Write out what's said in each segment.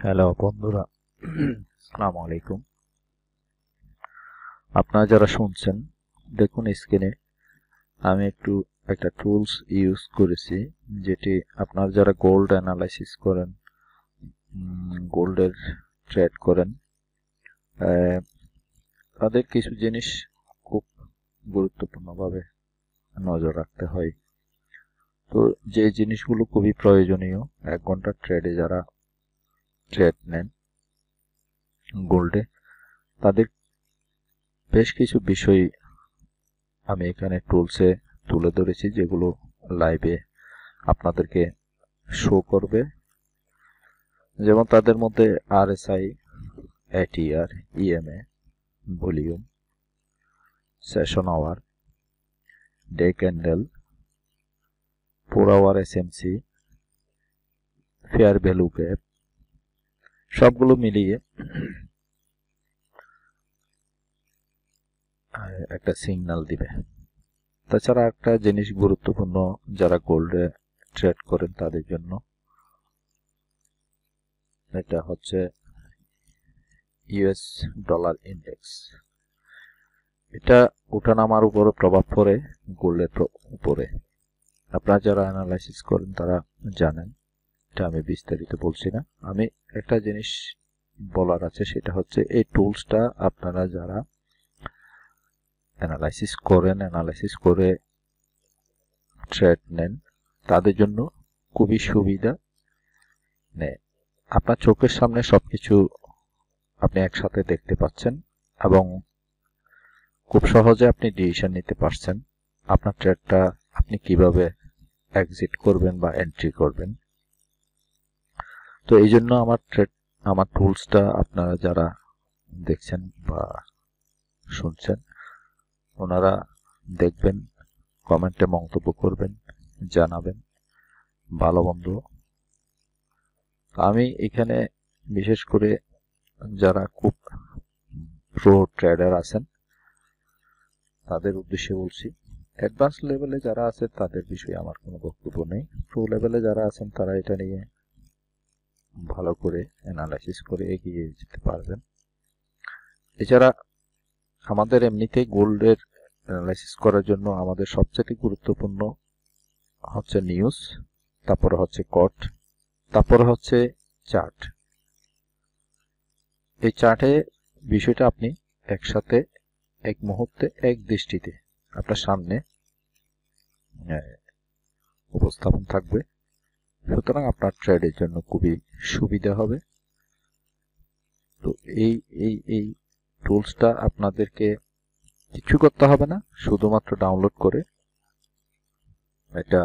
Hello বন্ধুরা, আসসালামু আলাইকুম। আপনারা যারা শুনছেন, দেখুন স্ক্রিনে আমি একটা টুলস ইউজ করেছি, যেটি আপনারা যারা গোল্ড অ্যানালাইসিস করেন, গোল্ডের ট্রেড করেন, তাদের কিছু জিনিস খুব গুরুত্বপূর্ণভাবে নজর রাখতে হয়। তো যে জিনিসগুলো খুবই প্রয়োজনীয় 1 ঘন্টার ট্রেডে যারা ট্রেড নেন গোল্ডে, তাদের বেশ কিছু বিষয় আমি এখানে টুলসে তুলে ধরেছি, যেগুলো লাইভে আপনাদেরকে শো করবে। যেমন তাদের মধ্যে RSI, ATR, EMA, volume, session hour, day candle, 4 hour SMC, fair value gap, সবগুলো মিলিয়ে একটা সিগন্যাল দিবে। তাছাড়া একটা জিনিস গুরুত্বপূর্ণ যারা গোল্ডে ট্রেড করেন তাদের জন্য, এটা হচ্ছে US ডলার ইন্ডেক্স। এটা ওঠানামার উপরে প্রভাব পড়ে গোল্ডের উপরে। আপনারা যারা অ্যানালাইসিস করেন তারা জানেন, এটা আমি বিস্তারিত বলছি না। আমি একটা জিনিস বলার আছে, সেটা হচ্ছে এই টুলসটা আপনারা যারা অ্যানালাইসিস করে ট্রেড নেন, তাদের জন্য খুবই সুবিধা। আপনার চোখের সামনে সবকিছু আপনি একসাথে দেখতে পাচ্ছেন এবং খুব সহজে আপনি ডিসিশন নিতে পারছেন আপনার ট্রেডটা আপনি কিভাবে এক্সিট করবেন বা এন্ট্রি করবেন। তো এই জন্য আমার টুলসটা আপনারা যারা দেখছেন বা শুনছেন, ওনারা দেখবেন, কমেন্টে মন্তব্য করবেন, জানাবেন। ভালো বন্ধু, আমি এখানে বিশেষ করে যারা খুব প্রো ট্রেডার আছেন তাদের উদ্দেশ্যে বলছি। অ্যাডভান্স লেভেলে যারা আছে তাদের বিষয়ে আমার কোনো বক্তব্য নেই। প্রো লেভেলে যারা আছেন তারা এটা নিয়ে ভালো করে অ্যানালাইসিস করে এগিয়ে যেতে পারবেন। এছাড়া আমাদের এমনিতেই গোল্ডের অ্যানালাইসিস করার জন্য আমাদের সবচেয়ে গুরুত্বপূর্ণ হচ্ছে নিউজ, তারপরে হচ্ছে কট, তারপরে হচ্ছে চার্ট। এই চার্টে বিষয়টা আপনি একসাথে এক মুহূর্তে এক দৃষ্টিতে আপনার সামনে উপস্থাপন থাকবে, সুতরাং আপনার ট্রেডের জন্য খুবই সুবিধা হবে। তো এই এই এই টুলসটা আপনাদেরকে কিছু করতে হবে না, শুধুমাত্র ডাউনলোড করে এটা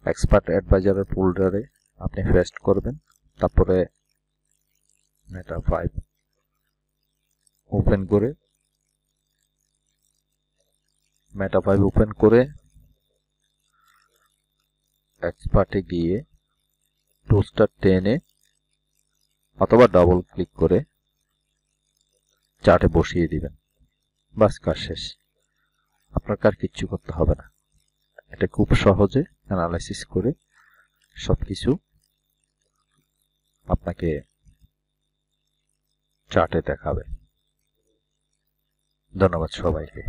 এক্সপার্ট অ্যাডভাইজারের ফোল্ডারে আপনি পেস্ট করবেন। তারপরে মেটা 5 ওপেন করে এক্সপার্টে গিয়ে টুলসটা টেনে অথবা ডাবল ক্লিক করে চার্টে বসিয়ে দিবেন। বাস, কাজ শেষ। আপনার আর কিচ্ছু করতে হবে না। এটা খুব সহজে অ্যানালাইসিস করে সবকিছু আপনাকে চার্টে দেখাবে। ধন্যবাদ সবাইকে।